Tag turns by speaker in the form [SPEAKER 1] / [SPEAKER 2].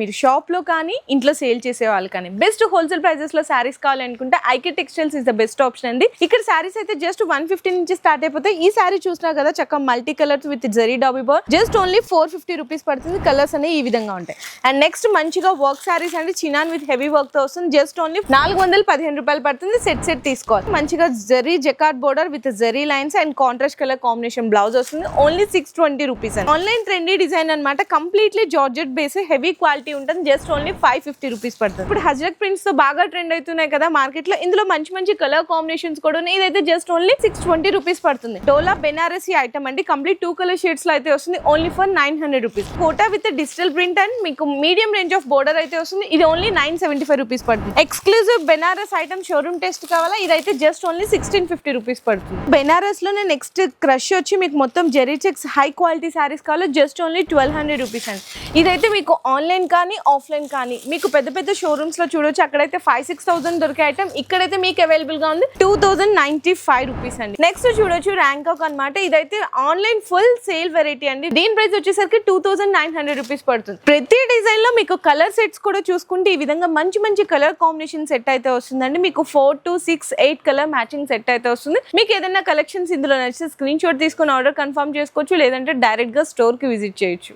[SPEAKER 1] మీరు షాప్ లో కానీ ఇంట్లో సేల్ చేసే వాళ్ళు కానీ బెస్ట్ హోల్సేల్ ప్రైజెస్ లో శారీస్ కావాలనుకుంటే IK textiles is the best option అండి. ఇక్కడ శారీస్ అయితే జస్ట్ 150 నుంచి స్టార్ట్ అయిపోతాయి. ఈ శారీ చూసినా కదా చక్కగా multi colours with zari dobby bar just only 450 rupees పడుతుంది. కలర్స్ అనేవి ఈ విధంగా ఉంటాయి. అండ్ నెక్స్ట్ మంచిగా వర్క్ శారీస్ అండి, చినాన్ విత్ హెవీ వర్క్ తో వస్తుంది. జస్ట్ ఓన్లీ 415 రూపాయలు పడుతుంది. సెట్ తీసుకోవాలి. మంచిగా zari jacquard border with zari lines and contrast colour combination blouse వస్తుంది. ఓన్లీ 620 రూపీస్ అండి. ఆన్లైన్ ట్రెండీ డిజైన్ అనమాట. Completely georgette base heavy quality ఉంటుంది. జస్ట్ ఓన్లీ 550 రూపీస్ పడుతుంది. ఇప్పుడు హజరక్ ప్రింట్స్ తో బాగా ట్రెండ్ అవుతున్నాయి కదా మార్కెట్ లో. ఇందులో మంచి కలర్ కాంబినేషన్స్ కూడా ఉన్నాయి. ఇదైతే జస్ట్ ఓన్లీ 620 రూపీస్ పడుతుంది. డోలా బెనారసీ ఐటమ్ అండి. కంప్లీట్ 2 కలర్ షేడ్స్ లో అయితే వస్తుంది. Only for 900 rupees. Kota with digital print and మీకు మీడియం రేంజ్ ఆఫ్ బోర్డర్ అయితే వస్తుంది. ఇది ఓన్లీ 975 రూపీస్ పడుతుంది. Exclusive Banaras item showroom test కావాలా? ఇదైతే జస్ట్ ఓన్లీ 1650 రూపీస్ పడుతుంది. బెనారస్ లోనే నెక్స్ట్ క్రష్ వచ్చి మీకు మొత్తం zari checks high quality saris కావాలా? జస్ట్ ఓన్లీ 1200 రూపీస్ అండి. ఇదైతే మీకు ఆన్లైన్ కానీ ఆఫ్లైన్ కానీ మీకు పెద్ద షోరూమ్స్ లో చూడొచ్చు. అక్కడైతే 5,000-6,000 దొరికే ఐటమ్ ఇక్కడైతే మీకు అవైలబుల్ గా ఉంది 2095 రూపీస్ అండి. నెక్స్ట్ చూడొచ్చు ర్యాంకాక్ అన్నమాట. ఇదైతే ఆన్లైన్ ఫుల్ సేల్ వెరైటీ అండి. దీని ప్రైస్ వచ్చేసరికి 2900 రూపీస్ పడుతుంది. ప్రతి డిజైన్ లో మీకు కలర్ సెట్స్ కూడా చూసుకుంటే ఈ విధంగా మంచి కలర్ కాంబినేషన్ సెట్ అయితే వస్తుందండి. మీకు 4 to 6 8 కలర్ మ్యాచింగ్ సెట్ అయితే వస్తుంది. మీకు ఏదైనా కలెక్షన్స్ ఇందులో నచ్చితే స్క్రీన్ షాట్ తీసుకొని ఆర్డర్ కన్ఫర్మ్ చేసుకోవచ్చు. లేదంటే డైరెక్ట్ గా స్టోర్ కి విజిట్ చేయొచ్చు.